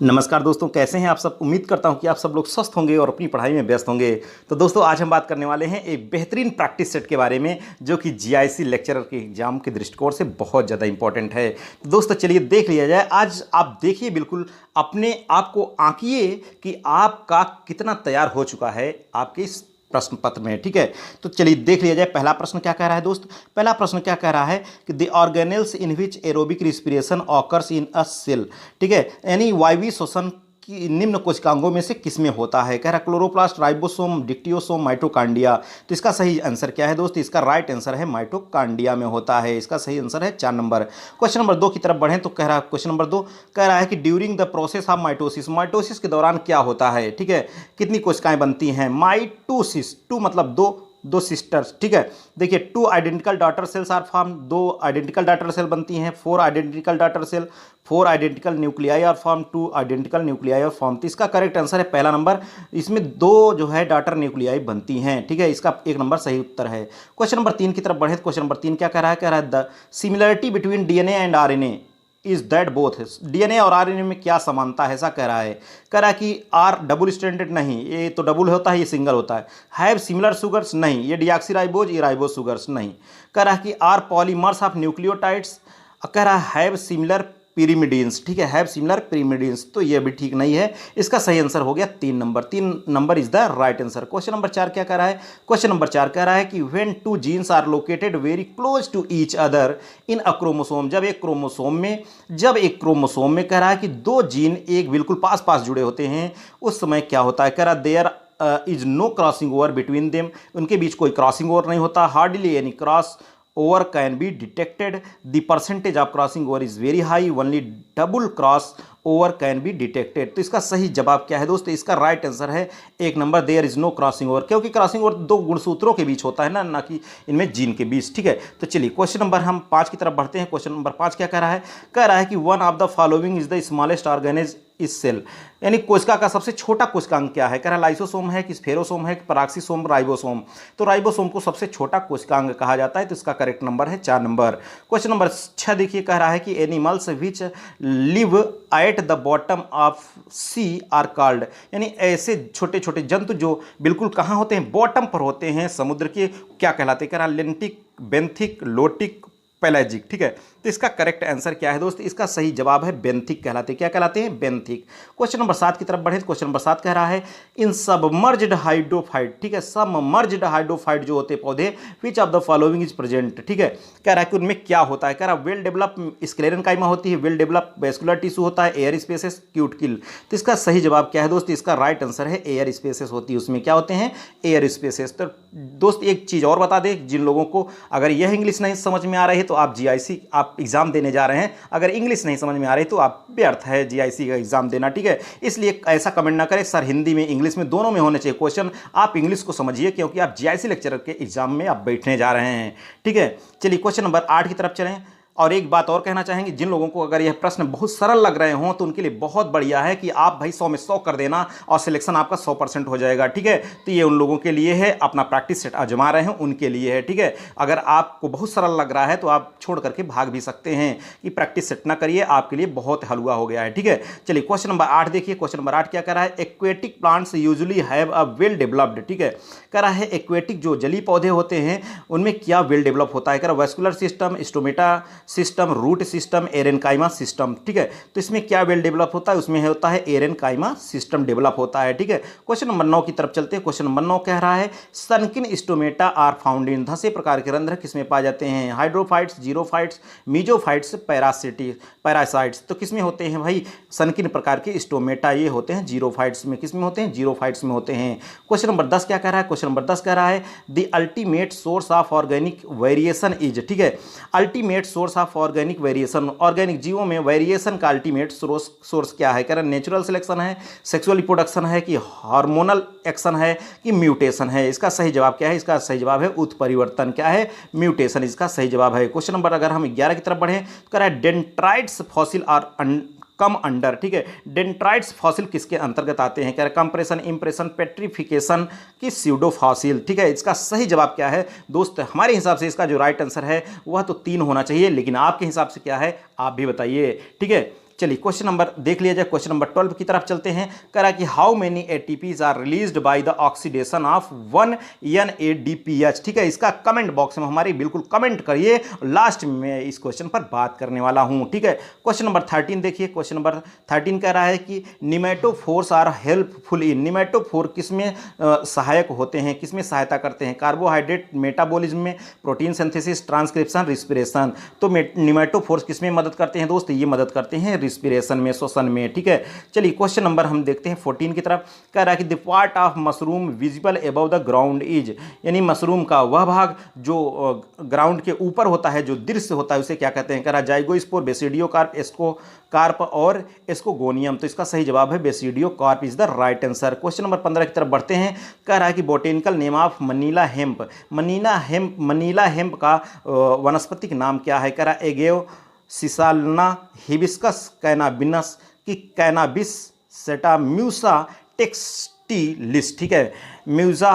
नमस्कार दोस्तों, कैसे हैं आप सब। उम्मीद करता हूं कि आप सब लोग स्वस्थ होंगे और अपनी पढ़ाई में व्यस्त होंगे। तो दोस्तों, आज हम बात करने वाले हैं एक बेहतरीन प्रैक्टिस सेट के बारे में जो कि जीआईसी लेक्चरर के एग्जाम के दृष्टिकोण से बहुत ज़्यादा इंपॉर्टेंट है। तो दोस्तों चलिए देख लिया जाए। आज आप देखिए, बिल्कुल अपने आप को आंकिए कि आपका कितना तैयार हो चुका है आपके इस प्रश्न पत्र में। ठीक है, तो चलिए देख लिया जाए। पहला प्रश्न क्या कह रहा है दोस्त। पहला प्रश्न क्या कह रहा है कि the organelles in which aerobic respiration occurs in a cell. ठीक है, यानी वायवीय श्वसन की निम्न कोशिकांगों में से किसमें होता है। कह रहा क्लोरोप्लास्ट, राइबोसोम, डिक्टियोसोम, माइटोकांडिया। तो इसका सही आंसर क्या है दोस्त। इसका राइट आंसर है माइटोकांडिया में होता है। इसका सही आंसर है 4 नंबर। क्वेश्चन नंबर 2 की तरफ बढ़ें तो कह रहा है क्वेश्चन नंबर 2 कह रहा है कि during the process of mitosis, mitosis के दौरान क्या होता है। ठीक है, कितनी कोशिकाएं बनती हैं। माइटोसिस, टू मतलब दो सिस्टर्स। ठीक है, देखिए 2 identical daughter cells are form, 2 identical daughter cell बनती हैं। 4 identical daughter cell, 4 identical nuclei are form, 2 identical nuclei are form. तो इसका करेक्ट आंसर है पहला नंबर। इसमें 2 जो है डॉटर न्यूक्लियाई बनती हैं। ठीक है, इसका 1 नंबर सही उत्तर है। क्वेश्चन नंबर 3 की तरफ बढ़े। क्वेश्चन नंबर 3 क्या कह रहा है। कह रहा है the similarity between DNA and RNA is that both. DNA और आरएनए में क्या समानता है, ऐसा कह रहा है। कह रहा है कि आर डबल स्ट्रैंडेड नहीं, ये तो डबल होता है, ये सिंगल होता है। हैव सिमिलर सुगर्स नहीं, ये डिऑक्सीराइबोज, ये राइबोज सुगर्स नहीं। कह रहा है कि आर पॉलीमर्स ऑफ न्यूक्लियोटाइड्स। कह रहा है हैव सिमिलर पिरिमिडीन्स। ठीक है, हैव सिमिलर पिरिमिडीन्स, तो ये भी ठीक नहीं है। इसका सही आंसर हो गया 3 number. 3 number is the right answer. Question number 4 क्या कह रहा है। क्वेश्चन नंबर 4 कह रहा है कि when 2 genes are located very close to each other in a chromosome. जब एक क्रोमोसोम में कह रहा है कि 2 जीन एक बिल्कुल पास पास जुड़े होते हैं, उस समय क्या होता है। कह रहा there is no crossing over between them. उनके बीच कोई क्रॉसिंग ओवर नहीं होता। Hardly any cross over can be detected. The percentage of crossing over is very high. Only double cross over can be detected. तो इसका सही जवाब क्या है दोस्तों। इसका राइट आंसर है 1 number, there is no crossing over. क्योंकि क्रॉसिंग ओवर 2 गुणसूत्रों के बीच होता है ना कि इनमें जीन के बीच। ठीक है, तो चलिए क्वेश्चन नंबर हम 5 की तरफ बढ़ते हैं। क्वेश्चन नंबर 5 क्या कह रहा है। कह रहा है कि one of the following is the smallest organelle is cell. यानी कोशिका का सबसे छोटा कोशिकांग क्या है। कह रहा लाइसोसोम है कि स्फेरोसोम है कि पराक्सीसोम, राइबोसोम। तो राइबोसोम को सबसे छोटा कोशिकांग कहा जाता है। तो इसका करेक्ट नंबर है 4 नंबर। क्वेश्चन नंबर 6 देखिए, कह रहा है कि animals which live at the bottom of sea are called. यानी ऐसे छोटे छोटे जंतु जो बिल्कुल कहाँ होते हैं, बॉटम पर होते हैं समुद्र के, क्या कहलाते हैं। कह रहा लेंटिक, बेंथिक, लोटिक, पेलाजिक। ठीक है, तो इसका करेक्ट आंसर क्या है दोस्त। इसका सही जवाब है बेंथिक कहलाते हैं। क्या कहलाते हैं, बेंथिक। क्वेश्चन नंबर 7 की तरफ बढ़े। क्वेश्चन नंबर 7 कह रहा है इन सबमर्ज्ड हाइड्रोफाइट। ठीक है, सबमर्ज्ड हाइड्रोफाइट जो होते हैं पौधे, विच of the following is present. ठीक है, कह रहा है कि उनमें क्या होता है। कह रहा वेल डेवलप स्क्लेरेनकाइमा होती है, वेल डेवलप वेस्कुलर टिश्यू होता है, एयर स्पेसेस, क्यूटिकल। तो इसका सही जवाब क्या है दोस्त। इसका राइट आंसर है एयर स्पेसेस होती है। उसमें क्या होते हैं, एयर स्पेसेस। तो दोस्त एक चीज़ और बता दें, जिन लोगों को अगर यह इंग्लिश नहीं समझ में आ रही है तो आप जीआईसी आप एग्जाम देने जा रहे हैं, अगर इंग्लिश नहीं समझ में आ रही तो आप व्यर्थ है जीआईसी का एग्जाम देना। ठीक है, इसलिए ऐसा कमेंट ना करें सर हिंदी में इंग्लिश में दोनों में होने चाहिए क्वेश्चन। आप इंग्लिश को समझिए क्योंकि आप जीआईसी लेक्चरर के एग्जाम में आप बैठने जा रहे हैं। ठीक है, चलिए क्वेश्चन नंबर 8 की तरफ चलें। और एक बात और कहना चाहेंगे, जिन लोगों को अगर यह प्रश्न बहुत सरल लग रहे हों तो उनके लिए बहुत बढ़िया है कि आप भाई 100 में 100 कर देना और सिलेक्शन आपका 100% हो जाएगा। ठीक है, तो ये उन लोगों के लिए है, अपना प्रैक्टिस सेट आजमा रहे हैं उनके लिए है। ठीक है, अगर आपको बहुत सरल लग रहा है तो आप छोड़ करके भाग भी सकते हैं कि प्रैक्टिस सेट ना करिए, आपके लिए बहुत हलवा हो गया है। ठीक है, चलिए क्वेश्चन नंबर 8 देखिए। क्वेश्चन नंबर 8 क्या कह रहा है। Aquatic plants usually have a well developed. ठीक है, कह रहा है एक्वेटिक जो जलीय पौधे होते हैं उनमें क्या वेल डेवलप होता है। कह रहा vascular system, stomata system, root system, aerenchyma system. ठीक है, तो इसमें क्या वेल डेवलप होता है, उसमें होता है एरेनकाइमा सिस्टम डेवलप होता है। ठीक है, क्वेश्चन नंबर 9 की तरफ चलते हैं। क्वेश्चन नंबर 9 कह रहा है sunken stomata are found in. धसे प्रकार के रंध्र किसमें पाए जाते हैं। Hydrophytes, xerophytes, mesophytes, parasites. तो किसमें होते हैं भाई, सनकिन प्रकार के स्टोमेटा ये होते हैं जीरोफाइट्स में। किसमें होते हैं, जीरोफाइट्स में होते हैं। क्वेश्चन नंबर 10 क्या कह रहा है। क्वेश्चन नंबर 10 कह रहा है the ultimate source of organic variation is. ठीक है, ultimate source of organic variation, organic जीवों में वेरिएशन का अल्टीमेट सोर्स क्या है। कह रहे नेचुरल सिलेक्शन है, सेक्सुअल रिप्रोडक्शन है कि हार्मोनल एक्शन है कि म्यूटेशन है। इसका सही जवाब क्या है। इसका सही जवाब है उत्परिवर्तन। क्या है, म्यूटेशन। इसका सही जवाब है। क्वेश्चन नंबर अगर हम 11 की तरफ बढ़ें तो कह रहा है डेंट्राइट्स फॉसिल आर कम अंडर। ठीक है, डेंट्राइट्स फॉसिल किसके अंतर्गत आते हैं। कह रहे कंप्रेशन, इंप्रेशन, पेट्रिफिकेशन की स्यूडो फॉसिल। ठीक है, इसका सही जवाब क्या है दोस्त। हमारे हिसाब से इसका जो राइट आंसर है वह तो 3 होना चाहिए, लेकिन आपके हिसाब से क्या है आप भी बताइए। ठीक है, चलिए क्वेश्चन नंबर देख लिया जाए, क्वेश्चन नंबर 12 की तरफ चलते हैं। कह रहा है कि how many ATPs are released by the oxidation of 1 NADPH। ठीक है, इसका कमेंट बॉक्स में हमारी बिल्कुल कमेंट करिए, लास्ट में मैं इस क्वेश्चन पर बात करने वाला हूं। ठीक है, क्वेश्चन नंबर 13 देखिए। क्वेश्चन नंबर 13 कह रहा है कि nematophores are helpful in. Nematophore किसमें सहायक होते हैं, किसमें सहायता करते हैं? कार्बोहाइड्रेट मेटाबॉलिज्म में, प्रोटीन सिंथेसिस, ट्रांसक्रिप्शन, रिस्पिरेशन। तो निमेटोफोर्स किसमें मदद करते हैं दोस्त? ये मदद करते हैं रिस्पिरेशन में, श्वसन में। ठीक है, चलिए क्वेश्चन नंबर हम देखते हैं 14 की तरफ। कह रहा है कि the part of mushroom visible above the ground is, यानी मशरूम का वह भाग जो ग्राउंड के ऊपर होता है, जो दृश्य होता है, उसे क्या कहते हैं? कह रहा है जाइगोस्पोर, बेसिडियोकार्प, एस्कोकार्प और एस्कोगोनियम। तो इसका सही जवाब है basidiocarp is the right answer. Question number 15 की तरफ बढ़ते हैं। कह रहा है कि botanical name of Manila hemp. Manila hemp का वनस्पतिक नाम क्या है? कह रहा है एगेव सिसाल्ना, हिबिस्कस, कैनाबिनस की कैनाबिस सेटा, म्यूसा टेक्सटिलिस। ठीक है, म्यूसा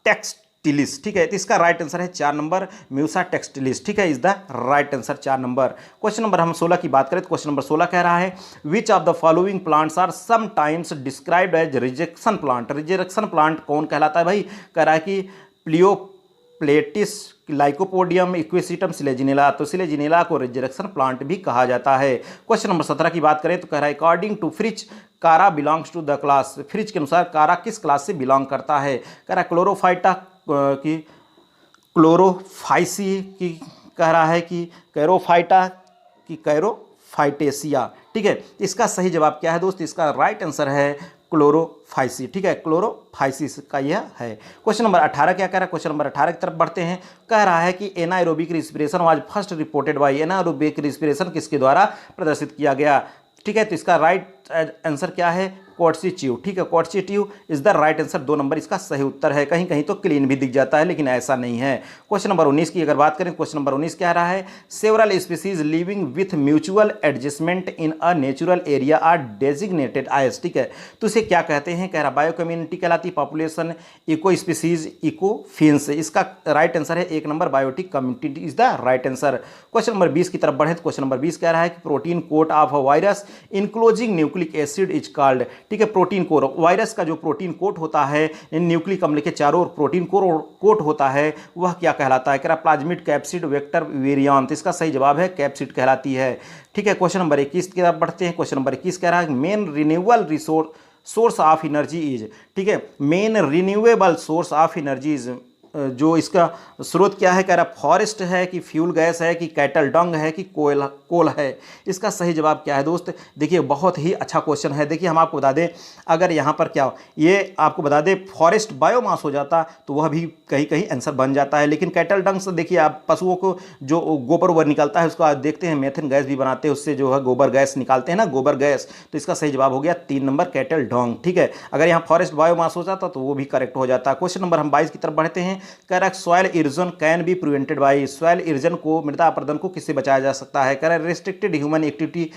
टेक्सटिलिस। ठीक है, तो इसका राइट आंसर है 4 नंबर, म्यूसा टेक्सटिलिस। ठीक है, is the right answer 4 number. Question number हम 16 की बात करें तो क्वेश्चन नंबर 16 कह रहा है which of the following plants are sometimes described as rejection plant. Rejection plant कौन कहलाता है भाई? कह रहा है कि प्लियोप्लेटिस, लाइकोपोडियम, इक्वेसिटम, सिलेजिनेला। तो सिलेजिनेला को रिजेक्शन प्लांट भी कहा जाता है। क्वेश्चन नंबर 17 की बात करें तो कह रहा है according to Fritsch Chara belongs to the class. Fritsch के अनुसार कारा किस क्लास से बिलोंग करता है? कह रहा है क्लोरोफाइटा की, क्लोरोफाइसी की, कह रहा है कि कैरोफाइटा की, कैरोफाइटेसिया। ठीक है, इसका सही जवाब क्या है दोस्त? इसका राइट आंसर है क्लोरोफाइसी। ठीक है, क्लोरोफाइसिस का यह है। क्वेश्चन नंबर 18 क्या कह रहा है? क्वेश्चन नंबर 18 की तरफ बढ़ते हैं। कह रहा है कि anaerobic respiration was first reported by. Anaerobic respiration किसके द्वारा प्रदर्शित किया गया? ठीक है, तो इसका राइट आंसर क्या है? कोर्सिट्यूव। ठीक है, Kostychev is the right answer. 2 number इसका सही उत्तर है। कहीं कहीं तो क्लीन भी दिख जाता है, लेकिन ऐसा नहीं है। क्वेश्चन नंबर 19 की अगर बात करें, क्वेश्चन नंबर 19 क्या रहा है? Several species living with mutual adjustment in a natural area are designated as. ठीक है, तो इसे क्या कहते हैं? कह रहा बायो कम्युनिटी कहलाती, population, ecospecies, ecophenes. इसका राइट आंसर है 1 number, biotic community is the right answer. Question number 20 की तरफ बढ़े तो क्वेश्चन नंबर 20 कह रहा है कि protein coat of a virus enclosing nucleic acid is called. ठीक है, प्रोटीन कोट, वायरस का जो प्रोटीन कोट होता है, न्यूक्लिक अम्ल के चारों ओर प्रोटीन कोट होता है, वह क्या कहलाता है? कह रहा प्लाज्मिड, कैप्सिड, वेक्टर, वेरिएंट। इसका सही जवाब है कैप्सिड कहलाती है। ठीक है, क्वेश्चन नंबर 21 की तरफ बढ़ते हैं। क्वेश्चन नंबर 21 कह रहा है main renewable source of energy is. ठीक है, main renewable source of energy is, जो इसका स्रोत क्या है? कह रहा फॉरेस्ट है कि फ्यूल गैस है कि कैटल डंग है कि कोल है? इसका सही जवाब क्या है दोस्त? देखिए बहुत ही अच्छा क्वेश्चन है। देखिए हम आपको बता दें, अगर यहाँ पर क्या ये आपको बता दें फॉरेस्ट बायोमास हो जाता तो वह भी कहीं कहीं आंसर बन जाता है, लेकिन कैटल डंग से देखिए आप पशुओं को जो गोबर वोबर निकलता है उसको आप देखते हैं मेथेन गैस भी बनाते हैं, उससे जो है गोबर गैस निकालते हैं ना, गोबर गैस। तो इसका सही जवाब हो गया 3 नंबर कैटल डंग। ठीक है, अगर यहाँ फॉरेस्ट बायोमास हो जाता तो वो भी करेक्ट हो जाता। क्वेश्चन नंबर हम 22 की तरफ बढ़ते हैं। कह रहा है soil erosion can be prevented by. Soil erosion को, मृदा अपरदन को किससे बचाया जा सकता है? कह रहा है रिस्ट्रिक्टेड ह्यूमन एक्टिविटी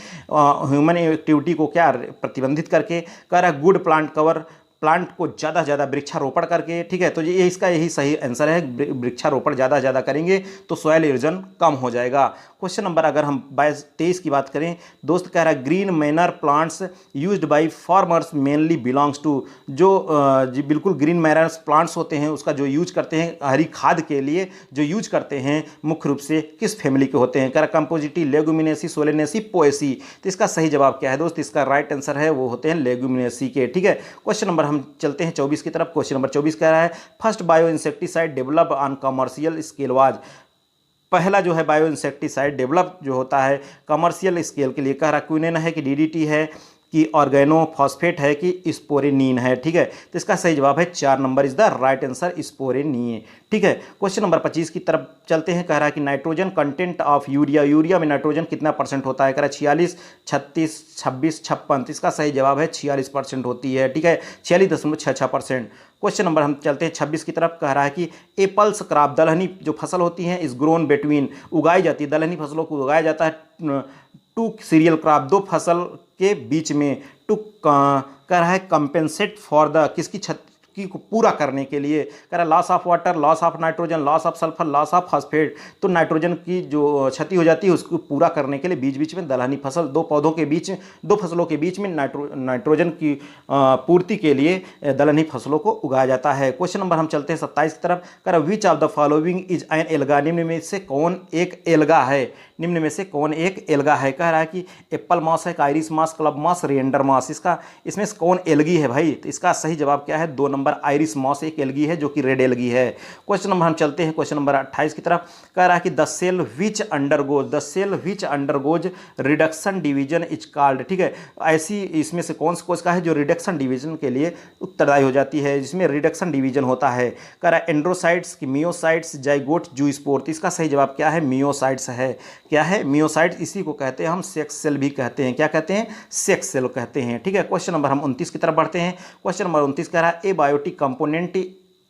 को क्या प्रतिबंधित करके। कह रहा है गुड प्लांट कवर, प्लांट को ज़्यादा से ज़्यादा वृक्षारोपण करके। ठीक है, तो ये इसका यही सही आंसर है, वृक्षारोपण ज़्यादा से ज़्यादा करेंगे तो सॉइल इरोजन कम हो जाएगा। क्वेश्चन नंबर अगर हम 23 की बात करें दोस्त, कह रहा है green manure plants used by farmers mainly belongs to. जो बिल्कुल ग्रीन मैनर्स प्लांट्स होते हैं उसका जो यूज करते हैं हरी खाद के लिए, जो यूज करते हैं मुख्य रूप से किस फैमिली के होते हैं? कह रहा कंपोजिटी, लेगुमिनेसी, सोलेनेसी, पोएसी। तो इसका सही जवाब क्या है दोस्त? इसका राइट आंसर है वो होते हैं लेगुमिनेसी के। ठीक है, क्वेश्चन नंबर हम चलते हैं 24 की तरफ। क्वेश्चन नंबर 24 कह रहा है first bio insecticide develop on commercial scale was. पहला जो है बायो इंसेक्टिसाइड डेवलप जो होता है कमर्शियल स्केल के लिए, कह रहा क्विनेन है कि डीडीटी है कि ऑर्गेनोफॉस्फेट है कि स्पोरेनीन है। ठीक है, तो इसका सही जवाब है 4 number is the right answer, sporopollenin. ठीक है, क्वेश्चन नंबर 25 की तरफ चलते हैं। कह रहा है कि nitrogen content of urea, urea में नाइट्रोजन कितना % होता है? कह रहा है 46, 36, 26, 56। तो इसका सही जवाब है 46% होती है। ठीक है, 46.66%। क्वेश्चन नंबर हम चलते हैं 26 की तरफ। कह रहा है कि एपल्स क्रॉप, दलहनी जो फसल होती है इस ग्रोन बिटवीन, उगाई जाती है, दलहनी फसलों को उगाया जाता है 2 सीरियल क्रॉप, 2 फसल के बीच में। टू कह रहा है कंपेंसेट फॉर द, को पूरा करने के लिए कह रहा loss of water, loss of nitrogen, loss of sulphur, loss of phosphate. तो नाइट्रोजन की जो क्षति हो जाती है उसको पूरा करने के लिए बीच बीच में दलहनी फसल, दो पौधों के बीच, दो फसलों के बीच में नाइट्रोजन की पूर्ति के लिए दलहनी फसलों को उगाया जाता है। क्वेश्चन नंबर हम चलते हैं 27 की तरफ। कह रहा विच of the following is an alga, निम्न में से कौन एक एल्गा है, निम्न में से कौन एक एल्गा है। कह रहा है कि एप्पल मॉस है, Irish moss, club moss, reindeer moss. इसमें से कौन एल्गी है भाई, तो इसका सही जवाब क्या है, 2 नंबर आयरिश मॉस एक एल्गी है जो कि रेड एल्गी है। क्वेश्चन नंबर हम चलते हैं क्वेश्चन नंबर 28 की तरफ। कह रहा है कि the cell which undergoes reduction division is called, ठीक है, ऐसी इसमें से कौन सी कोशिका है जो रिडक्शन डिवीजन के लिए उत्तरदायी हो जाती है, जिसमें रिडक्शन डिवीजन होता है। कह रहा है एंड्रोसाइट्स की मियोसाइट्स, जाइगोट, जूस्पोर। तो इसका सही जवाब क्या है, मियोसाइट्स है। क्या है, मियोसाइट्स। इसी को कहते हैं हम सेक्स सेल भी कहते हैं। क्या कहते हैं, सेक्स सेल कहते हैं। ठीक है, क्वेश्चन नंबर हम 29 की तरफ बढ़ते हैं। क्वेश्चन नंबर 29 कह रहा है abiotic component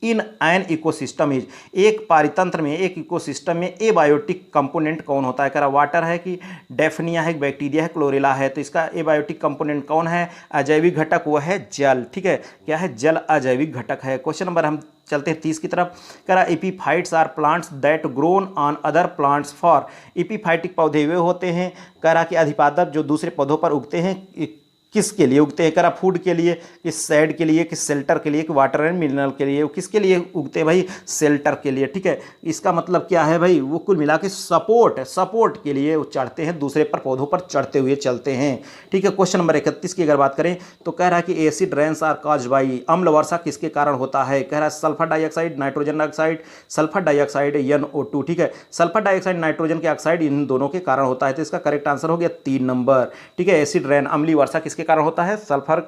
in an ecosystem is, एक पारितंत्र में, एक इकोसिस्टम में एबायोटिक कंपोनेंट कौन होता है। कह रहा वाटर है कि डेफनिया है, बैक्टीरिया है, क्लोरेला है। तो इसका एबायोटिक कंपोनेंट कौन है, अजैविक घटक, वो है जल। ठीक है, क्या है, जल अजैविक घटक है। क्वेश्चन नंबर हम चलते हैं 30 की तरफ। कह रहा epiphytes are plants that grown on other plants for, epiphytic पौधे वे होते हैं, कह रहा कि अधिपादप जो दूसरे पौधों पर उगते हैं, किसके लिए उगते हैं। कह रहा फूड के लिए, कि शेड के लिए, कि शेल्टर के लिए, कि वाटर एंड मिनरल के लिए। किसके लिए उगते हैं भाई, शेल्टर के लिए। ठीक है, इसका मतलब क्या है भाई, वो कुल मिला के सपोर्ट के लिए वो चढ़ते हैं, दूसरे पर पौधों पर चढ़ते हुए चलते हैं। ठीक है, क्वेश्चन नंबर 31 की अगर बात करें तो कह रहा है कि acid rains are caused by, अम्ल वर्षा किसके कारण होता है। कह रहा है sulphur dioxide, nitrogen dioxide, sulphur dioxide, NO2। ठीक है, सल्फर डाइऑक्साइड, नाइट्रोजन के ऑक्साइड, इन दोनों के कारण होता है। तो इसका करेक्ट आंसर हो गया 3 नंबर। ठीक है, एसिड रेन, अम्लीय वर्षा किसके कारण होता है, सल्फर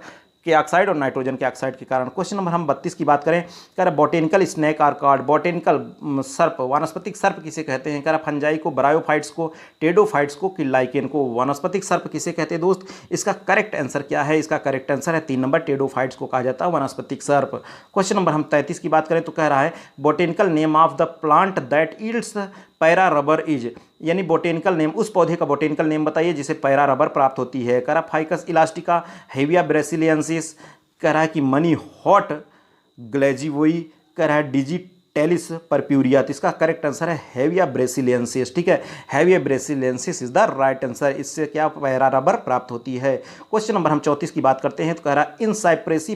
के ऑक्साइड और नाइट्रोजन के ऑक्साइड के कारण। क्वेश्चन नंबर हम 32 की बात करें। कह रहा botanical snake are called, botanical सर्प, वानस्पतिक सर्प किसे कहते हैं। कह रहा फंजाई को, ब्रायोफाइट्स को, टेडोफाइट्स को, कि लाइकेन को। वानस्पतिक सर्प किसे कहते हैं दोस्त, इसका करेक्ट आंसर क्या है, इसका करेक्ट आंसर है 3 नंबर, टेडोफाइट्स को कहा जाता है वानस्पतिक सर्प। क्वेश्चन नंबर हम 33 की बात करें तो कह रहा है botanical name of the plant that yields para rubber is, यानी बोटेनिकल नेम, उस पौधे का बोटेनिकल नेम बताइए जिसे पैरा रबर प्राप्त होती है। कह रहा फाइकस इलास्टिका, हेविया ब्रेसिलियंसिस, कह रहा है कि मनी हॉट ग्लेजिवोई, कह रहा है डिजिटेलिस परप्यूरिया। तो इसका करेक्ट आंसर है हेविया ब्रेसिलियंसिस। ठीक है, Hevea brasiliensis is the right answer. इससे क्या पैरा रबर प्राप्त होती है। क्वेश्चन नंबर हम 34 की बात करते हैं तो कह रहा इन साइप्रेसी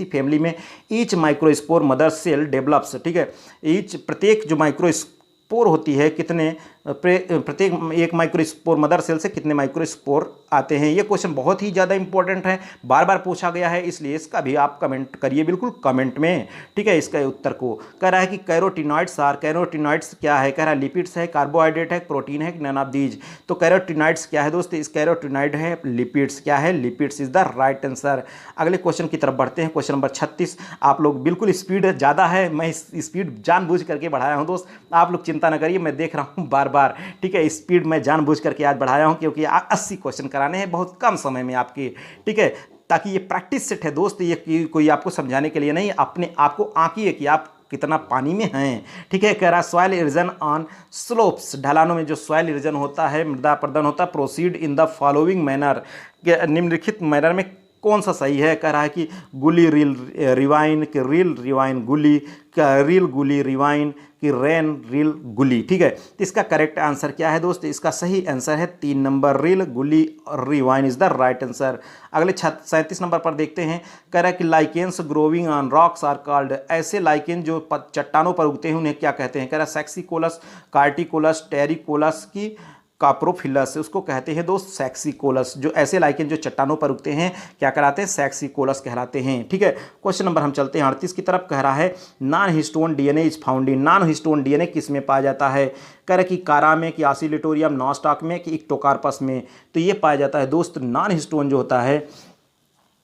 फैमिली में each microspore mother cell develops, ठीक है, ईच प्रत्येक जो माइक्रोस्पोर होती है, कितने प्रत्येक एक माइक्रोस्पोर मदर सेल से कितने माइक्रोस्पोर आते हैं। ये क्वेश्चन बहुत ही ज़्यादा इंपॉर्टेंट है, बार बार पूछा गया है, इसलिए इसका भी आप कमेंट करिए बिल्कुल कमेंट में। ठीक है, इसका उत्तर को कह रहा है कि कैरोटिनॉइड्स आर, कैरोटिनॉइड्स क्या है, कह रहा है लिपिड्स है, कार्बोहाइड्रेट है, प्रोटीन है, नन ऑफ दीज। तो कैरोटिनॉइड्स क्या है दोस्त, इस कैरोटिनॉइड है लिपिड्स। क्या है, lipids is the right answer. अगले क्वेश्चन की तरफ बढ़ते हैं। Question number 36। आप लोग बिल्कुल स्पीड ज़्यादा है, मैं स्पीड जानबूझ करके बढ़ाया हूँ दोस्त, आप लोग चिंता न करिए, मैं देख रहा हूँ बार। ठीक है, स्पीड मैं जानबूझ करके आज बढ़ाया हूं क्योंकि 80 क्वेश्चन कराने हैं बहुत कम समय में आपके। ठीक है, ताकि ये प्रैक्टिस सेट है दोस्त, ये कोई आपको समझाने के लिए नहीं, अपने आप को आंकिए कि आप कितना पानी में हैं। ठीक है, कह रहा सॉइल इरोजन ऑन स्लोप्स, ढलानों में जो सॉइल इरोजन होता है, मृदा अपरदन होता है, proceed in the following manner, निम्नलिखित मैनर में कौन सा सही है। कह रहा है कि गुली रील रिवाइन, कि रील रिवाइन गुली, रील गुली रिवाइन, कि रेन रील गुली। ठीक है, तो इसका करेक्ट आंसर क्या है दोस्त, इसका सही आंसर है 3 नंबर, रील गुली rewind is the right answer. अगले 37 नंबर पर देखते हैं। कह रहा है कि lichens growing on rocks are called, ऐसे लाइकेन जो चट्टानों पर उगते हैं उन्हें क्या कहते हैं। कह रहा सेक्सिकोलस, कार्टिकोलस, टेरिकोलस की काप्रोफिलस, उसको कहते हैं दोस्त सेक्सिकोलस। जो ऐसे लाइकेन जो चट्टानों पर उगते हैं क्या कहलाते हैं, सेक्सिकोलस कहलाते हैं। ठीक है, क्वेश्चन नंबर हम चलते हैं 38 की तरफ। कह रहा है non histone DNA is found in, non histone DNA किस में पाया जाता है। कह रहे कि कारा में, कि ऑसिलिटोरियम, नॉस्टॉक में, कि इक्टोकार्पस में। तो ये पाया जाता है दोस्त नॉन हिस्टोन जो होता है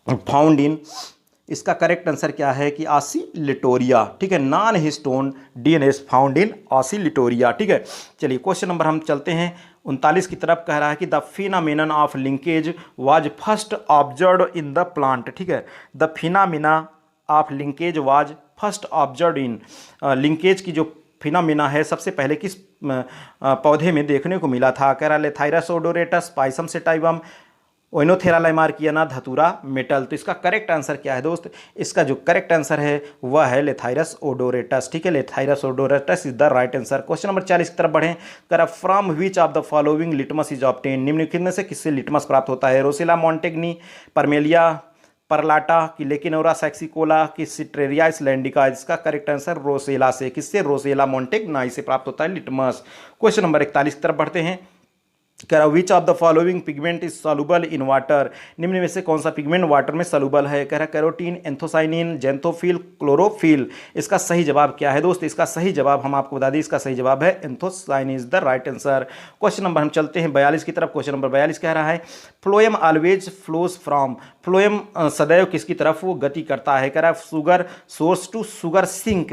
फाउंड इन, इसका करेक्ट आंसर क्या है कि ऑसिलिटोरिया। ठीक है, non histone DNA found in Oscillatoria. ठीक है, चलिए क्वेश्चन नंबर हम चलते हैं 39 की तरफ। कह रहा है कि the phenomenon of linkage was first observed in the plant. ठीक है, the phenomena of linkage was first observed in, linkage की जो फिनामिना है सबसे पहले किस पौधे में देखने को मिला था। कह रहा लेथाइरस ओडोरेटस, पाइसम सेटाइवम, ओइनोथेरा लाइमार्कियाना धतूरा मेटल। तो इसका करेक्ट आंसर क्या है दोस्त? इसका जो करेक्ट आंसर है वह है लेथाइरस ओडोरेटस। ठीक है, Lathyrus odoratus is the right answer. Question number 40 की तरफ बढ़ें। कर from which of the following litmus is obtain. निम्नलिखित में से किससे लिटमस प्राप्त होता है? रोसेला मॉन्टेग्नी, परमेलिया परलाटा की लेकिनोरा सैक्सिकोला की सिट्रेरिया आइसलैंडिका। इसका करेक्ट आंसर रोसेला से। किससे? रोसेला मॉन्टेग्नाई से प्राप्त होता है लिटमस। क्वेश्चन नंबर 41 की तरफ बढ़ते हैं। कह रहा विच of the following pigment is soluble in water. निम्न में से कौन सा पिगमेंट वाटर में सॉल्युबल है? कह रहा कैरोटीन, एंथोसाइनिन, जेंथोफिल, क्लोरोफिल। इसका सही जवाब क्या है दोस्त? इसका सही जवाब हम आपको बता दें, इसका सही जवाब है anthocyanin is the right answer. Question number हम चलते हैं 42 की तरफ। क्वेश्चन नंबर 42 कह रहा है phloem always flows from. Phloem सदैव किसकी तरफ वो गति करता है? कह रहा है sugar source to sugar sink.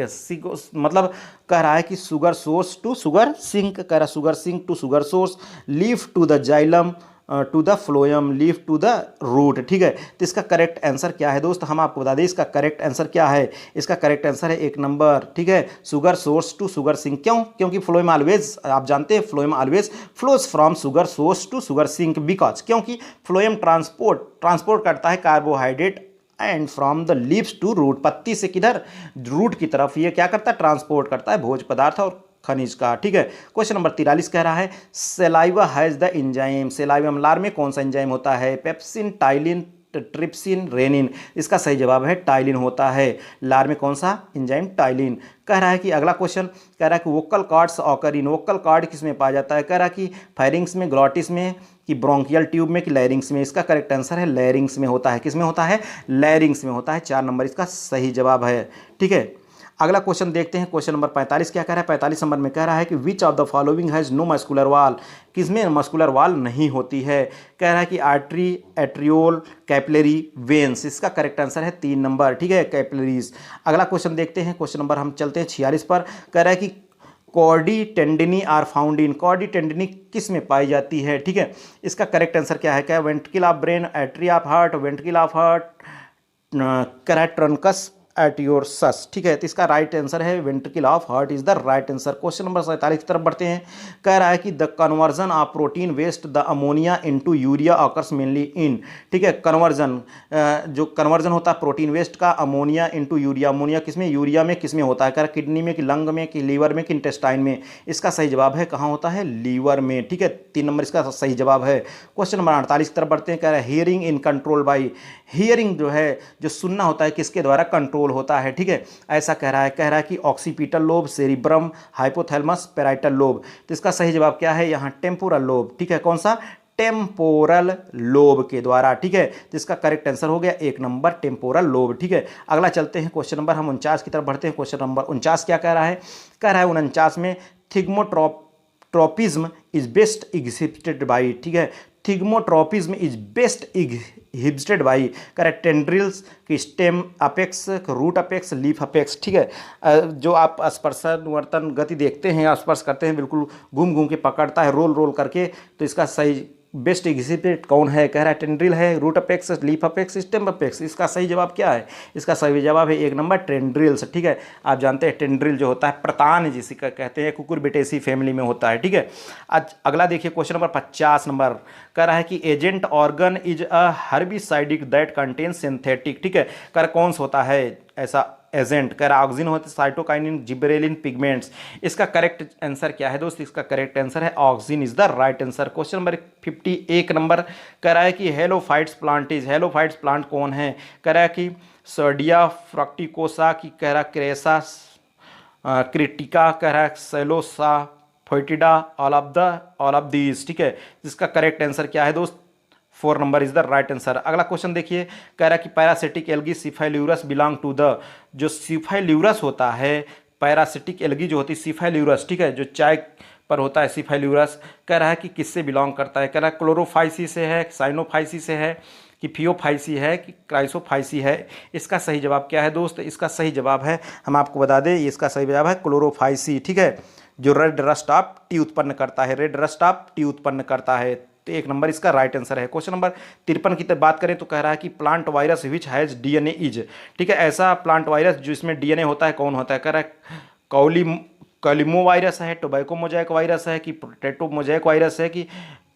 मतलब कह रहा है कि sugar source to sugar sink. कह रहा है sugar sink to sugar source, leaf to the xylem to the phloem, leaf to the root. ठीक है, तो इसका करेक्ट आंसर क्या है दोस्त? हम आपको बता दें इसका करेक्ट आंसर क्या है। इसका करेक्ट आंसर है 1 नंबर। ठीक है, sugar source to sugar sink. क्यों? क्योंकि फ्लोएम ऑलवेज, आप जानते हैं phloem always flows from sugar source to sugar sink because, क्योंकि फ्लोएम ट्रांसपोर्ट करता है carbohydrate and from the leaves to root. पत्ती से किधर? रूट की तरफ ये क्या करता है? ट्रांसपोर्ट करता है भोज्य पदार्थ और खनिज का। ठीक है, क्वेश्चन नंबर 43 कह रहा है saliva has the enzyme. Saliva में लार में कौन सा एंजाइम होता है? Pepsin, ptyalin, trypsin, rennin. इसका सही जवाब है टाइलिन होता है। लार में कौन सा एंजाइम? टाइलिन। कह रहा है कि अगला क्वेश्चन कह रहा है कि vocal cords occur in. Vocal cord किस में पाया जाता है? कह रहा है कि फायरिंग्स में, ग्लॉटिस में, कि ब्रोंकियल ट्यूब में, कि लैरिंग्स में। इसका करेक्ट आंसर है लैरिंग्स में होता है। किस में होता है? लैरिंग्स में होता है। 4 नंबर इसका सही जवाब है। ठीक है, अगला क्वेश्चन देखते हैं। क्वेश्चन नंबर 45 क्या कह रहा है? 45 नंबर में कह रहा है कि which of the following has no muscular wall. किसमें मस्कुलर वाल नहीं होती है? कह रहा है कि आर्टरी, एट्रियोल, कैपिलरी, वेन्स। इसका करेक्ट आंसर है 3 नंबर। ठीक है, कैपिलरीज। अगला क्वेश्चन देखते हैं। क्वेश्चन नंबर हम चलते हैं 46 पर। कह रहा है कि कॉर्डी टेंडिनी आर फाउंड इन। कॉर्डी टेंडिनी किस में पाई जाती है? ठीक है, इसका करेक्ट आंसर क्या है? क्या? Ventricle of brain, atria of heart, ventricle of heart, कह रहा है ट्रंकस एट योर सस। ठीक है, तो इसका राइट आंसर है ventricle of heart is the right answer. Question number 47 की तरफ बढ़ते हैं। कह रहा है कि the conversion of protein waste the ammonia into urea occurs mainly in. ठीक है, कन्वर्जन, जो कन्वर्जन होता है प्रोटीन वेस्ट का अमोनिया इनटू यूरिया। अमोनिया किसमें? यूरिया में। किसमें होता है? कह रहा किडनी में, कि लंग में, कि लीवर में, कि इंटेस्टाइन में। इसका सही जवाब है कहाँ होता है? लीवर में। ठीक है, 3 नंबर इसका सही जवाब है। क्वेश्चन नंबर 48 की तरफ बढ़ते हैं। कह रहा है hearing in control by. Hearing जो है, जो सुनना होता है, किसके द्वारा कंट्रोल होता है? ठीक है, ऐसा कह रहा है कि occipital lobe, cerebrum, hypothalamus, parietal lobe. तो इसका सही जवाब क्या है? यहाँ टेम्पोरल लोब। ठीक है, कौन सा? टेम्पोरल लोब के द्वारा। ठीक है, तो इसका करेक्ट आंसर हो गया 1 नंबर टेम्पोरल लोब। ठीक है, अगला चलते हैं क्वेश्चन नंबर हम 49 की तरफ बढ़ते हैं। क्वेश्चन नंबर 49 क्या कह रहा है? कह रहा है 49 में thigmotropism is best exhibited by. ठीक है, thigmotropism is best exhibited by. Correct tendrils, की stem apex, root apex, leaf apex. ठीक है, जो आप स्पर्शन वर्तन गति देखते हैं, स्पर्श करते हैं, बिल्कुल घूम घूम के पकड़ता है, रोल रोल करके। तो इसका सही बेस्ट एग्जिबिट कौन है? कह रहा है टेंड्रिल है, root apex, leaf apex, stem apex. इसका सही जवाब क्या है? इसका सही जवाब है 1 नंबर टेंड्रिल्स। ठीक है, आप जानते हैं टेंड्रिल जो होता है प्रतान जिसे कहते हैं, कुकुरबिटेसी फैमिली में होता है। ठीक है, आज अगला देखिए क्वेश्चन नंबर 50 नंबर। कह रहा है कि एजेंट ऑर्गन is a herbicidic that contain synthetic. ठीक है, कर कौन सा होता है ऐसा एजेंट? कह रहा ऑक्सिन होते, साइटोकाइनिन, जिबरेलिन, पिगमेंट्स। इसका करेक्ट आंसर क्या है दोस्त? इसका करेक्ट आंसर है auxin is the right answer. Question number 51 number कह रहा है कि हेलोफाइट्स प्लांटेज। हेलोफाइट्स प्लांट कौन है? कह रहा है कि सर्डिया फ्रक्टिकोसा, की कह रहा क्रेसा क्रिटिका, कह रहा है Celosia foetida, all of these. ठीक है, इसका करेक्ट आंसर क्या है दोस्त? 4 number is the right answer. अगला क्वेश्चन देखिए, कह रहा है कि parasitic algae Cephaleuros belong to the. जो सिफाइल्यूरस होता है, पैरासिटिक एल्गी जो होती है सिफाइल्यूरस, ठीक है, जो चाय पर होता है सिफाइल्यूरस, कह रहा है कि किससे बिलोंग करता है? कह रहा है क्लोरोफाइसी से है, साइनोफाइसी से है, कि फियोफाइसी है, कि क्राइसोफाइसी है। इसका सही जवाब क्या है दोस्त? इसका सही जवाब है, हम आपको बता दें, इसका सही जवाब है क्लोरोफाइसी। ठीक है, जो रेड रस्ट ऑफ टी उत्पन्न करता है, रेड रस्ट ऑफ टी उत्पन्न करता है। तो 1 नंबर इसका राइट आंसर है। क्वेश्चन नंबर 53 की बात करें तो कह रहा है कि plant virus which has DNA is. ठीक है, ऐसा प्लांट वायरस जिसमें डीएनए होता है कौन होता है? कह रहा है कॉलिमो वायरस है, टोबैको मोजाइक वायरस है, कि पोटैटो मोजाइक वायरस है, कि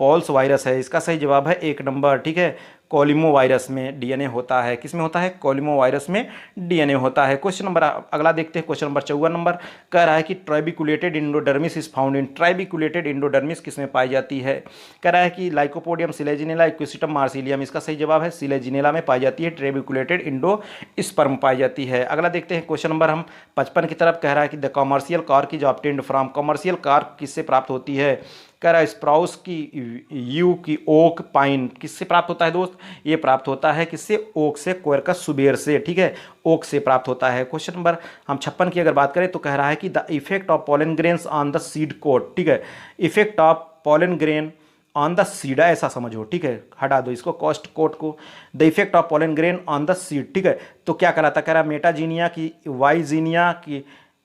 पॉल्स वायरस है, इसका सही जवाब है 1 नंबर, ठीक है। कोलिमो वायरस में डीएनए होता है, किसमें होता है? कोलिमो वायरस में डीएनए होता है। क्वेश्चन नंबर अगला देखते हैं, क्वेश्चन नंबर 54 नंबर कह रहा है कि trabeculated endodermis is found in, trabeculated endodermis किसमें पाई जाती है? कह रहा है कि लाइकोपोडियम सिलेजिनेला इक्विसिटम मार्सिलियम, इसका सही जवाब है सिलेजिनेला में पाई जाती है, ट्राइबिकुलेटेड इंडोस्पर्म पाई जाती है। अगला देखते हैं क्वेश्चन नंबर हम 55 की तरफ, कह रहा है कि the commercial cork is obtained from, commercial cork किससे प्राप्त होती है? कह रहा है स्प्राउस की, यू की, ओक, पाइन, किससे प्राप्त होता है दोस्त? ये प्राप्त होता है किससे? ओक से, कोरकस सुबेर से, ठीक है, ओक से प्राप्त होता है। क्वेश्चन नंबर हम 56 की अगर बात करें तो कह रहा है कि the effect of pollen grains on the seed coat, ठीक है, effect of pollen grain on the seed, ऐसा समझो, ठीक है, हटा दो इसको कॉस्ट कोट को, the effect of pollen grain on the seed, ठीक है। तो क्या कराता? कह रहा मेटाजीनिया की, वाईजीनिया की,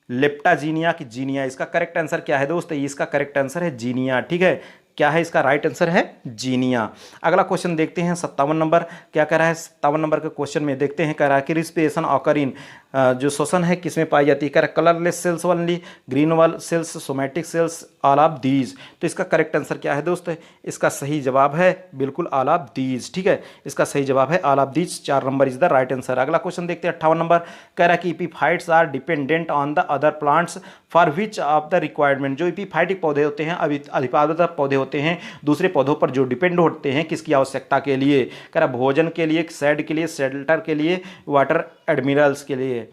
लेप्टाजीनिया की, जीनिया, इसका करेक्ट आंसर क्या है दोस्त? इसका करेक्ट आंसर है जीनिया, ठीक है। क्या है इसका राइट आंसर? है जीनिया। अगला क्वेश्चन देखते हैं 57 नंबर, क्या कह रहा है 57 नंबर के क्वेश्चन में देखते हैं, कह रहा है कि रिस्पिरेशन ऑकर इन, जो श्वसन है किसमें पाई जाती है? कह रहा है colourless cells only, green wall cells, somatic cells, all of these. तो इसका करेक्ट आंसर क्या है दोस्त? इसका सही जवाब है बिल्कुल ऑल ऑफ दीज, ठीक है, इसका सही जवाब है all of these, 4 number is the right answer. अगला क्वेश्चन देखते हैं 58 नंबर, कह रहा है कि epiphytes are dependent on the other plants for which of the requirement, जो एपीफाइटिक पौधे होते हैं, अधिपादक पौधे होते हैं, दूसरे पौधों पर जो डिपेंड होते हैं किसकी आवश्यकता के लिए? कह रहा भोजन के लिए, सेड के लिए, शेल्टर के लिए, वाटर एडमिरल्स के लिए,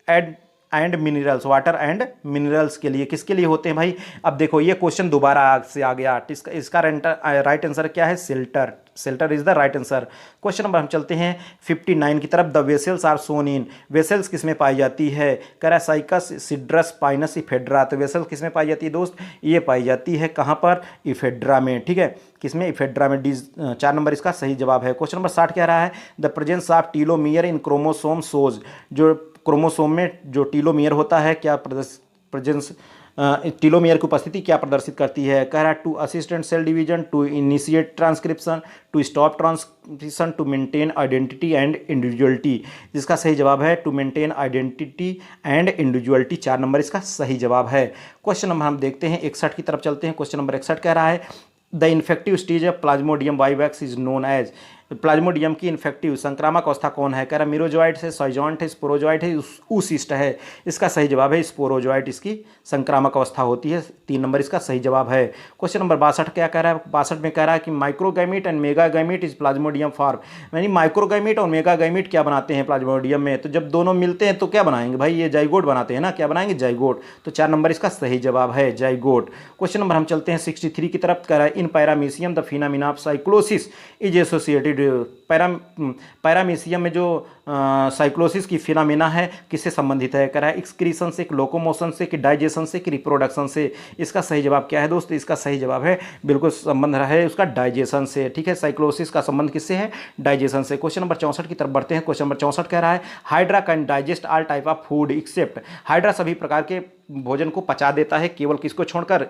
and minerals, water and minerals के लिए, किसके लिए होते हैं भाई? अब देखो ये क्वेश्चन दोबारा से आ गया, इसका राइट आंसर क्या है? Shelter, shelter is the right answer. Question number हम चलते हैं 59 की तरफ, the vessels are shown in, vessels किसमें पाई जाती है? कह रहा है साइकस, सिड्रस, पाइनस, इफेड्रा। तो वेसल्स किसमें पाई जाती है दोस्त? ये पाई जाती है कहाँ पर? इफेड्रा में, ठीक है, किसमें? इफेड्रा में, डी 4 नंबर इसका सही जवाब है। क्वेश्चन नंबर 60 कह रहा है the presence of telomere in chromosomes, जो क्रोमोसोम में जो टीलोमियर होता है क्या प्रेजेंस, टीलोमियर की उपस्थिति क्या प्रदर्शित करती है? कह रहा है to assistant cell division, to initiate transcription, to stop transcription, to maintain identity and individuality. जिसका सही जवाब है to maintain identity and individuality, 4 number इसका सही जवाब है। क्वेश्चन नंबर हम देखते हैं 61 की तरफ चलते हैं। क्वेश्चन नंबर 61 कह रहा है the infective stage of Plasmodium vivax is known as, Plasmodium की इन्फेक्टिव संक्रामक अवस्था कौन है? कह रहा मिरोजॉइट है, साइजॉन्ट है, स्पोरोजॉइट है, ऊसिस्ट है। इसका सही जवाब है स्पोरोजॉइट, इसकी संक्रामक अवस्था होती है, 3 नंबर इसका सही जवाब है। क्वेश्चन नंबर 62 क्या कह रहा है? 62 में कह रहा है कि माइक्रोगैमीट एंड मेगागैमीट इज प्लाज्मोडियम फॉर्म, यानी माइक्रोगैमीट और मेगागैमीट क्या बनाते हैं प्लाज्मोडियम में? तो जब दोनों मिलते हैं तो क्या बनाएंगे भाई? ये जाइगोट बनाते हैं ना, क्या बनाएंगे? जाइगोट। तो 4 नंबर इसका सही जवाब है जाइगोट। क्वेश्चन नंबर हम चलते हैं 63 की तरफ, कह रहा है इन paramecium the phenomena of cyclosis is associated, paramecium में जो साइक्लोसिस की फिनोमिना है किससे संबंधित है? कह रहा है एक्सक्रीशन से, लोकोमोशन से, कि डाइजेशन से, कि रिप्रोडक्शन से। इसका सही जवाब क्या है दोस्त? इसका सही जवाब है बिल्कुल संबंध है उसका डाइजेशन से, ठीक है, साइक्लोसिस का संबंध किससे है? डाइजेशन से। क्वेश्चन नंबर 64 की तरफ बढ़ते हैं। क्वेश्चन नंबर 64 कह रहा है Hydra can digest all type of food except, Hydra सभी प्रकार के भोजन को पचा देता है केवल किसको छोड़कर?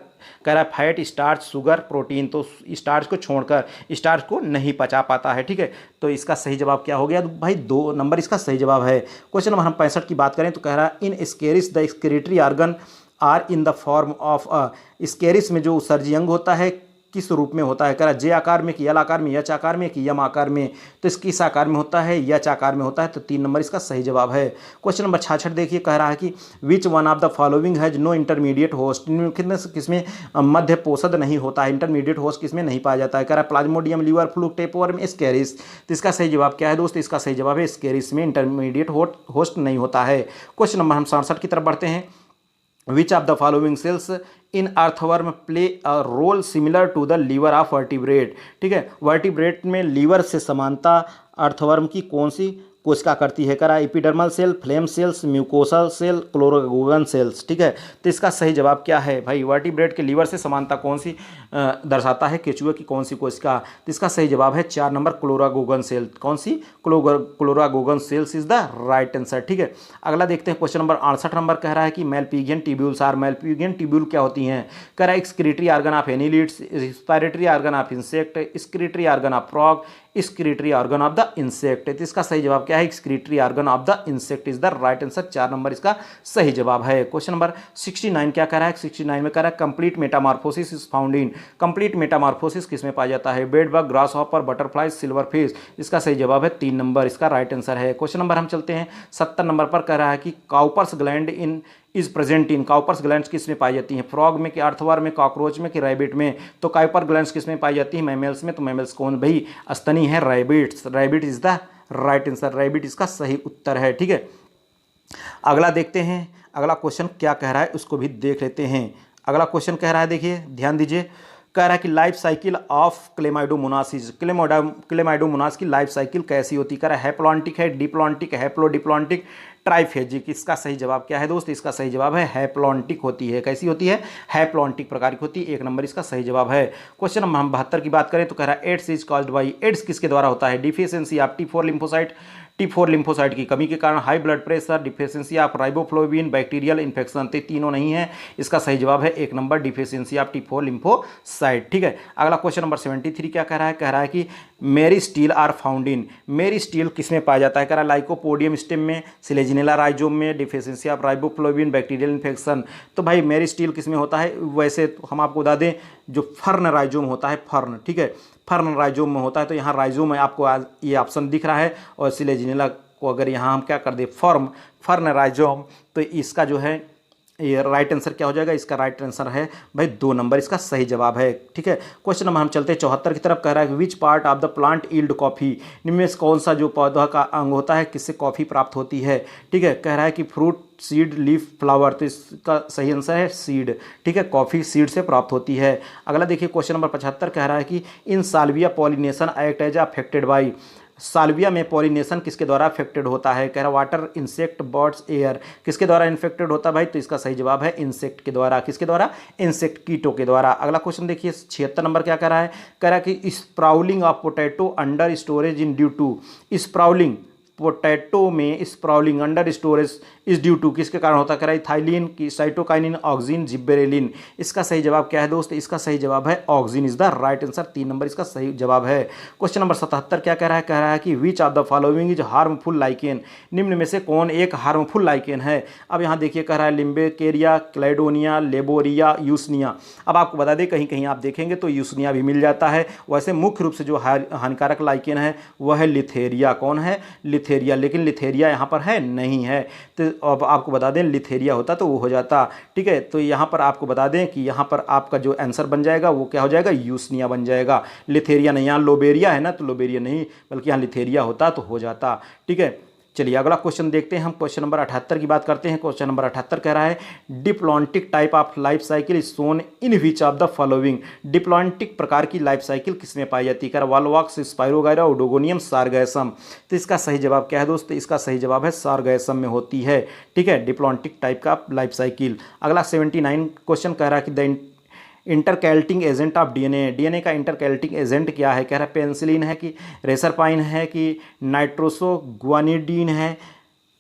कह रहा है फैट, स्टार्च, शुगर, प्रोटीन। तो स्टार्च को छोड़कर, स्टार्च को नहीं पचा पाता है, ठीक है। तो इसका सही जवाब क्या हो गया भाई? 2 नंबर इसका सही जवाब है। क्वेश्चन नंबर हम 65 की बात करें तो कह रहा है in Ascaris the excretory organ are in the form of a, Ascaris में जो उत्सर्जी अंग होता है किस रूप में होता है? कह रहा है जे आकार में, कि एल आकार में, एच आकार में, कि यम आकार में। तो इसकी किस आकार में होता है? एच आकार में होता है। तो 3 नंबर इसका सही जवाब है। क्वेश्चन नंबर 66 देखिए, कह रहा है कि which one of the following has no intermediate host, किसमें मध्य पोषद नहीं होता है? इंटरमीडिएट होस्ट किसमें नहीं पाया जाता है? कह रहा है प्लाज्मोडियम, लीवर, फ्लूक, टेपवर्म, स्केरिस। तो इसका सही जवाब क्या है दोस्त? इसका सही जवाब है स्केरिस में इंटरमीडिएट होस्ट नहीं होता है। क्वेश्चन नंबर हम 67 की तरफ बढ़ते हैं। Which of the following cells in earthworm play a role similar to the liver of vertebrate? ठीक है, वर्टिब्रेट में लीवर से समानता अर्थवर्म की कौन सी कोशिका करती है? करा epidermal cell, flame cells, mucosal cell, chloragogen cells, ठीक है। तो इसका सही जवाब क्या है भाई? वर्टिब्रेट के लीवर से समानता कौन सी दर्शाता है? केचुए की कौन सी कोशिका? तो इसका सही जवाब है 4 नंबर क्लोरागोगन सेल। कौन सी? Chloragogen cells is the right answer, ठीक है। अगला देखते हैं क्वेश्चन नंबर 68 नंबर कह रहा है कि Malpighian tubules are, Malpighian tubule क्या होती हैं? कह रहा है excretory organ of annelids, respiratory organ of insect, excretory organ of frog, excretory organ of the insect. तो इसका सही जवाब क्या है? Excretory organ of the insect is the right answer. 4 number इसका सही जवाब है। क्वेश्चन नंबर 69 क्या कह रहा है? 69 में कह रहा है complete Metamorphosis is found in. Complete Metamorphosis किसमें पाया जाता है? Bed bug, grass hopper, butterfly, silver fish. इसका सही जवाब है 3 नंबर इसका राइट आंसर है। क्वेश्चन नंबर हम चलते हैं 70 नंबर पर। कह रहा है कि Cowper's gland in is present in. Cowper's glands किस में पाई जाती हैं? फ्रॉग में कि अर्थवर्म में, कॉकरोच में कि रैबिट में? तो काउपर ग्लैंड्स किस में पाई जाती है? मैमल्स में। तो मैमल्स कौन भाई? स्तनी है rabbits. Rabbit is the right answer. Rabbit इसका सही उत्तर है। ठीक है, अगला देखते हैं अगला क्वेश्चन क्या कह रहा है, उसको भी देख लेते हैं। अगला क्वेश्चन कह रहा है, देखिए ध्यान दीजिए, कह रहा है कि life cycle of Chlamydomonas. Chlamydomonas की लाइफ साइकिल कैसी होती है? कह रहा है हैप्लॉन्टिक है, डिप्लॉन्टिक, हैप्लोडिप्लॉन्टिक, ट्राइफेजिक। इसका सही जवाब क्या है दोस्त? इसका सही जवाब है हैप्लॉन्टिक होती है। कैसी होती है? हैप्लॉन्टिक प्रकार की होती है। 1 नंबर इसका सही जवाब है। क्वेश्चन नंबर हम 72 की बात करें तो कह रहा है AIDS is caused by. AIDS किसके द्वारा होता है? Deficiency of T4 lymphocyte, T4 lymphocyte की कमी के कारण, high blood pressure, deficiency of riboflavin, bacterial infection. तो तीनों नहीं है। इसका सही जवाब है 1 number deficiency of T4 lymphocyte. ठीक है, अगला क्वेश्चन नंबर 73 क्या कह रहा है? कह रहा है कि मेरी स्टील आर फाउंड इन। मेरी स्टील किसमें पाया जाता है? कह रहा है लाइकोपोडियम स्टेम में, सिलेजिनेला राइजोम में, deficiency of riboflavin, bacterial infection. तो भाई मेरी स्टील किसमें होता है? वैसे तो हम आपको बता दें जो फर्न राइजोम होता है, फर्न, ठीक है, फर्न राइजोम में होता है। तो यहाँ राइजोम में आपको ये ऑप्शन दिख रहा है, और सिलेजिनेला को अगर यहाँ हम क्या कर दें फर्न राइजोम, तो इसका जो है ये राइट आंसर क्या हो जाएगा? इसका राइट आंसर है भाई 2 नंबर इसका सही जवाब है। ठीक है, क्वेश्चन नंबर हम चलते हैं 74 की तरफ। कह रहा है which part of the plant yield coffee. निम्न में से कौन सा जो पौधा का अंग होता है किससे कॉफी प्राप्त होती है? ठीक है, कह रहा है कि फ्रूट, सीड, लीफ, फ्लावर। तो इसका सही आंसर है सीड। ठीक है, कॉफी सीड से प्राप्त होती है। अगला देखिए क्वेश्चन नंबर 75 कह रहा है कि in Salvia pollination act as affected by. Salvia में पॉलिनेशन किसके द्वारा अफेक्टेड होता है? कह रहा वाटर, इंसेक्ट, बर्ड्स, एयर। किसके द्वारा इन्फेक्टेड होता है भाई? तो इसका सही जवाब है इंसेक्ट के द्वारा। किसके द्वारा? इंसेक्ट, कीटों के द्वारा। अगला क्वेश्चन देखिए 76 नंबर क्या कह रहा है? कह रहा है कि sprouting of potato under storage in due to. Sprouting potato में sprouting under storage is due to किसके कारण होता है? कह रहा है इथाइलिन की, साइटोकाइनिन, ऑक्सिन, जिब्बेरेलिन। इसका सही जवाब क्या है दोस्त? इसका सही जवाब है auxin is the right answer. 3 number इसका सही जवाब है। क्वेश्चन नंबर 77 क्या कह रहा है? कह रहा है कि which of the following is harmful lichen. निम्न में से कौन एक हार्मफुल लाइकेन है? अब यहाँ देखिए कह रहा है लिम्बेकेरिया, क्लेडोनिया, लेबोरिया, यूसनिया। अब आपको बता दें कहीं कहीं आप देखेंगे तो यूसनिया भी मिल जाता है। वैसे मुख्य रूप से जो हानिकारक लाइकेन है वह है लिथेरिया। कौन है? लिथेरिया। लेकिन लिथेरिया यहाँ पर है नहीं है। तो अब आपको बता दें लिथेरिया होता तो वो हो जाता। ठीक है, तो यहाँ पर आपको बता दें कि यहाँ पर आपका जो आंसर बन जाएगा वो क्या हो जाएगा? यूसनिया बन जाएगा, लिथेरिया नहीं। यहाँ लोबेरिया है ना, तो लोबेरिया नहीं बल्कि यहाँ लिथेरिया होता तो हो जाता। ठीक है, चलिए अगला क्वेश्चन देखते हैं हम। क्वेश्चन नंबर 78 की बात करते हैं। क्वेश्चन नंबर 78 कह रहा है diplontic type of life cycle is shown in which of the following. Diplontic प्रकार की लाइफ साइकिल किसमें पाई जाती है? Volvox, Spirogyra, Oedogonium, Sargassum. तो इसका सही जवाब क्या है दोस्त? इसका सही जवाब है सारगैसम में होती है। ठीक है, डिप्लॉन्टिक टाइप का लाइफ साइकिल। अगला 79 क्वेश्चन कह रहा है कि the intercalating agent of DNA. DNA का इंटरकैल्टिंग एजेंट क्या है? कह रहा है पेनिसिलिन है कि रेसरपाइन है कि नाइट्रोसोगुआनिडीन है,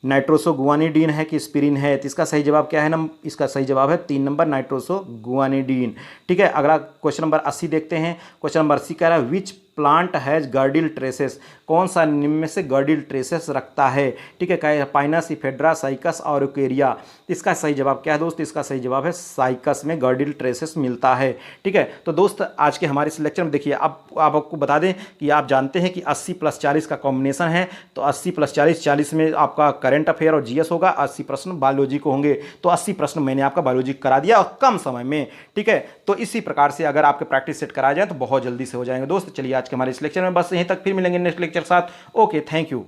नाइट्रोसोगुआनिडीन है कि स्पिरिन है? तो इसका सही जवाब क्या है ना? इसका सही जवाब है 3 नंबर नाइट्रोसोगुआनिडीन। ठीक है, अगला क्वेश्चन नंबर 80 देखते हैं। क्वेश्चन नंबर 80 कह रहा है which plant has girdle traces. कौन सा निम्न में से गर्डिल ट्रेसेस रखता है? ठीक है, क्या है? पाइनस, इफेड्रा, साइकस और यूकेरिया। इसका सही जवाब क्या है दोस्त? इसका सही जवाब है साइकस में गर्डिल ट्रेसेस मिलता है। ठीक है, तो दोस्त आज के हमारे इस लेक्चर में देखिए अब आपको बता दें कि आप जानते हैं कि 80 + 40 का कॉम्बिनेशन है। तो 80 + 40, 40 में आपका करंट अफेयर और जीएस होगा, 80 प्रश्न बायोलॉजी को होंगे। तो 80 प्रश्न मैंने आपका बायोलॉजी करा दिया और कम समय में। ठीक है, तो इसी प्रकार से अगर आपके प्रैक्टिस सेट कराया जाए तो बहुत जल्दी से हो जाएंगे दोस्त। चलिए आज के हमारे इस लेक्चर में बस यहीं तक, फिर मिलेंगे नेक्स्ट लेक्चर साथ। Okay, thank you.